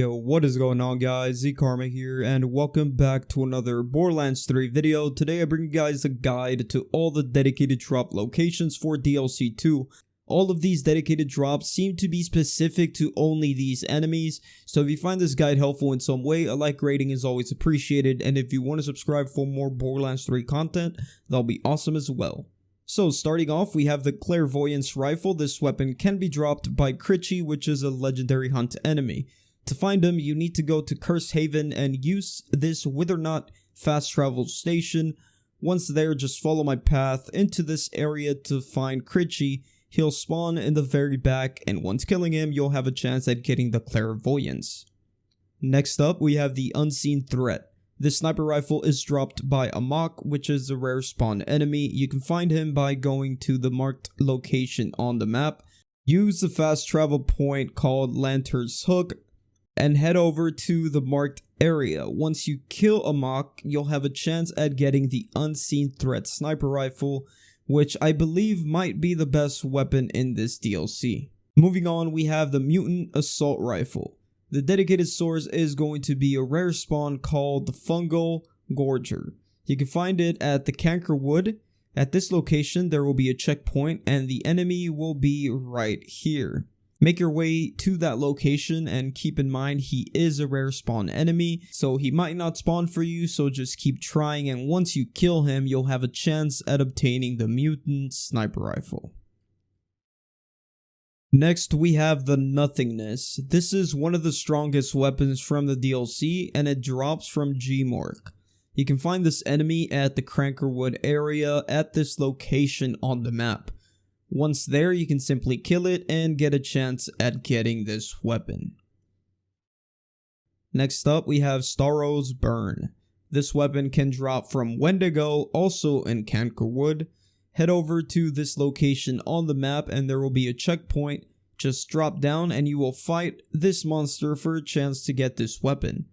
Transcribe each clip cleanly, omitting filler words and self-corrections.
Yo, what is going on guys, ZKarma here, and welcome back to another Borderlands 3 video. Today I bring you guys a guide to all the dedicated drop locations for DLC 2. All of these dedicated drops seem to be specific to only these enemies, so if you find this guide helpful in some way, a like rating is always appreciated, and if you want to subscribe for more Borderlands 3 content, that'll be awesome as well. So starting off, we have the Clairvoyance Rifle. This weapon can be dropped by Critchy, which is a legendary hunt enemy. To find him, you need to go to Curse Haven and use this Wither Knot fast travel station. Once there, just follow my path into this area to find Critchy. He'll spawn in the very back, and once killing him, you'll have a chance at getting the Clairvoyance. Next up, we have the Unseen Threat. This sniper rifle is dropped by Amok, which is a rare spawn enemy. You can find him by going to the marked location on the map. Use the fast travel point called Lantern's Hook and head over to the marked area. Once you kill Amok, you'll have a chance at getting the Unseen Threat sniper rifle, which I believe might be the best weapon in this DLC. Moving on, we have the Mutant assault rifle. The dedicated source is going to be a rare spawn called the Fungal Gorger. You can find it at the Cankerwood. At this location, there will be a checkpoint and the enemy will be right here. Make your way to that location and keep in mind he is a rare spawn enemy, so he might not spawn for you, so just keep trying, and once you kill him, you'll have a chance at obtaining the Mutant sniper rifle. Next, we have the Nothingness. This is one of the strongest weapons from the DLC, and it drops from Gmork. You can find this enemy at the Crankerwood area at this location on the map. Once there, you can simply kill it and get a chance at getting this weapon. Next up, we have Osburn. This weapon can drop from Wendigo, also in Cankerwood. Head over to this location on the map and there will be a checkpoint. Just drop down and you will fight this monster for a chance to get this weapon.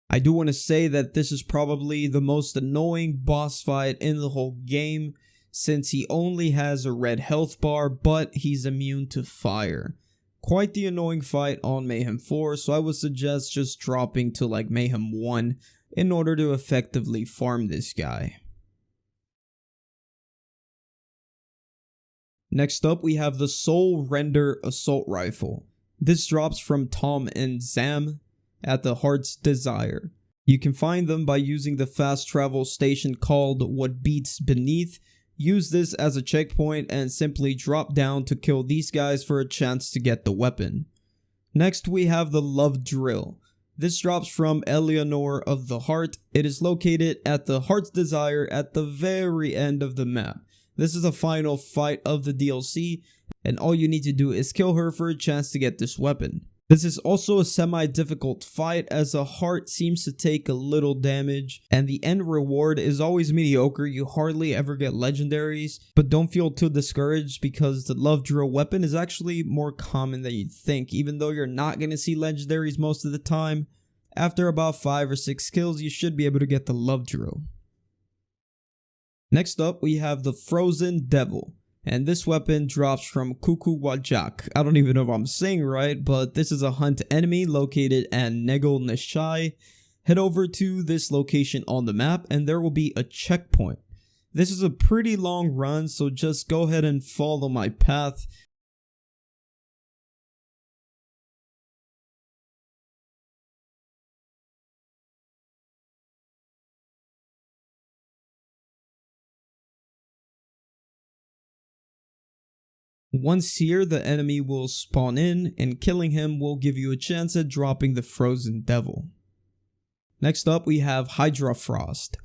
I do want to say that this is probably the most annoying boss fight in the whole game, since he only has a red health bar, but he's immune to fire. Quite the annoying fight on Mayhem 4, so I would suggest just dropping to like Mayhem 1 in order to effectively farm this guy. Next up, we have the Soul Render Assault Rifle. This drops from Tom and Zam at the Heart's Desire. You can find them by using the fast travel station called What Beats Beneath. Use this as a checkpoint and simply drop down to kill these guys for a chance to get the weapon. Next, we have the Love Drill. This drops from Eleanor of the Heart. It is located at the Heart's Desire at the very end of the map. This is the final fight of the DLC, and all you need to do is kill her for a chance to get this weapon. This is also a semi-difficult fight as a heart seems to take a little damage, and the end reward is always mediocre. You hardly ever get legendaries, but don't feel too discouraged because the Love Drill weapon is actually more common than you'd think. Even though you're not going to see legendaries most of the time, after about 5 or 6 kills you should be able to get the Love Drill. Next up, we have the Frozen Devil. And this weapon drops from Kuku Wajak. I don't even know if I'm saying right, but this is a hunt enemy located at Negel Nishai. Head over to this location on the map and there will be a checkpoint. This is a pretty long run, so just go ahead and follow my path. Once here, the enemy will spawn in, and killing him will give you a chance at dropping the Frozen Devil. Next up, we have Hydra Frost.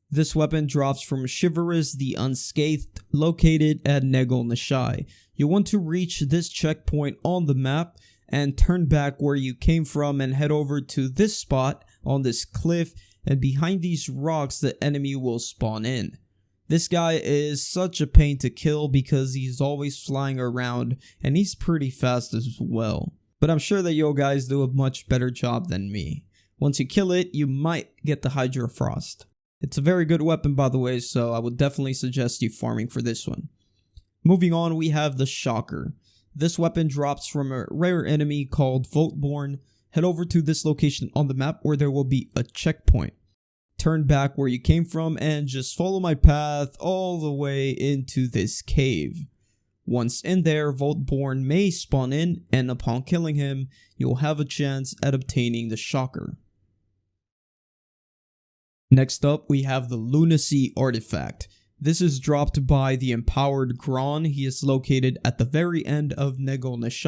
This weapon drops from Chivalrous the Unscathed, located at Negel Nishai. You want to reach this checkpoint on the map, and turn back where you came from and head over to this spot on this cliff, and behind these rocks the enemy will spawn in. This guy is such a pain to kill because he's always flying around and he's pretty fast as well. But I'm sure that you guys do a much better job than me. Once you kill it, you might get the Hydra Frost. It's a very good weapon by the way, so I would definitely suggest you farming for this one. Moving on, we have the Shocker. This weapon drops from a rare enemy called Voltborn. head over to this location on the map where there will be a checkpoint. Turn back where you came from and just follow my path all the way into this cave. Once in there, Voltborn may spawn in, and upon killing him, you'll have a chance at obtaining the shocker. Next up, we have the Lunacy artifact. This is dropped by the empowered Gron. He is located at the very end of Nothingness.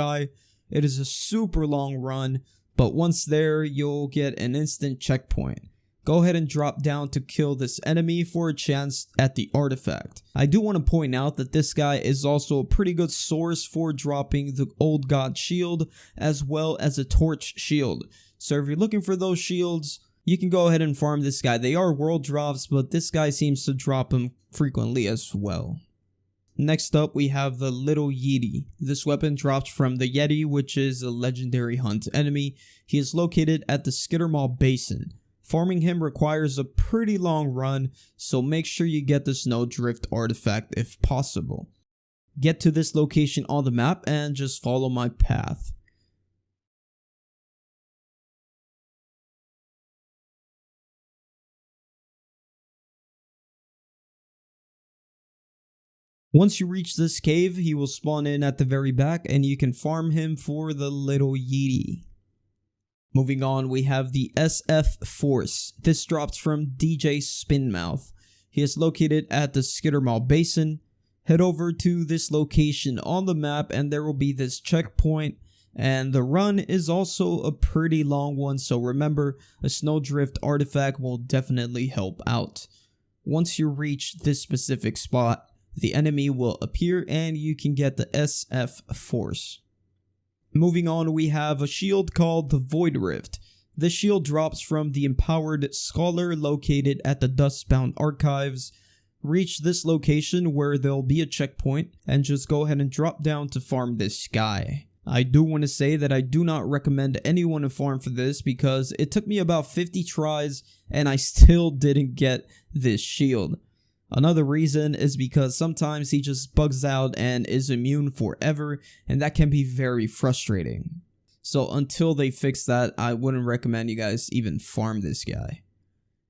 It is a super long run, but once there, you'll get an instant checkpoint. Go ahead and drop down to kill this enemy for a chance at the artifact. I do want to point out that this guy is also a pretty good source for dropping the Old God shield as well as a torch shield. So if you're looking for those shields, you can go ahead and farm this guy. They are world drops, but this guy seems to drop them frequently as well. Next up, we have the Little Yeti. This weapon drops from the Yeti, which is a legendary hunt enemy. He is located at the Skittermaw Basin. Farming him requires a pretty long run, so make sure you get the Snowdrift artifact if possible. Get to this location on the map and just follow my path. Once you reach this cave, he will spawn in at the very back and you can farm him for the Little Yeti. Moving on, we have the SF Force. This drops from DJ Spinmouth. He is located at the Skittermaw Basin. Head over to this location on the map and there will be this checkpoint. And the run is also a pretty long one, so remember, a Snowdrift artifact will definitely help out. Once you reach this specific spot, the enemy will appear and you can get the SF Force. Moving on, we have a shield called the Void Rift. This shield drops from the Empowered Scholar located at the Dustbound Archives. Reach this location where there'll be a checkpoint and just go ahead and drop down to farm this guy. I do want to say that I do not recommend anyone to farm for this because it took me about 50 tries and I still didn't get this shield. Another reason is because sometimes he just bugs out and is immune forever, and that can be very frustrating. So until they fix that, I wouldn't recommend you guys even farm this guy.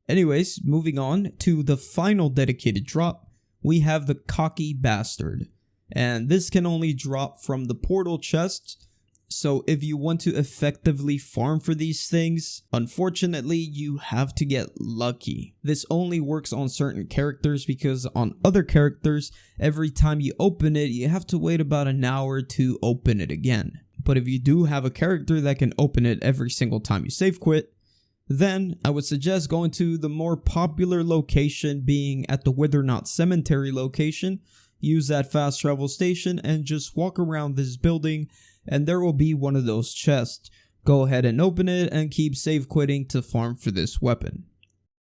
Anyways, moving on to the final dedicated drop, we have the Cocky Bastard. And this can only drop from the portal chest. So if you want to effectively farm for these things, unfortunately you have to get lucky. This only works on certain characters because on other characters, every time you open it, you have to wait about an hour to open it again. But if you do have a character that can open it every single time you save quit, then I would suggest going to the more popular location being at the Withernot Cemetery location. Use that fast travel station and just walk around this building and there will be one of those chests. Go ahead and open it and keep save quitting to farm for this weapon.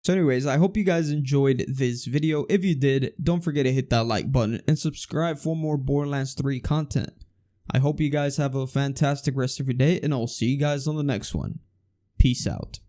So anyways, I hope you guys enjoyed this video. If you did, don't forget to hit that like button and subscribe for more Borderlands 3 content. I hope you guys have a fantastic rest of your day and I'll see you guys on the next one. Peace out.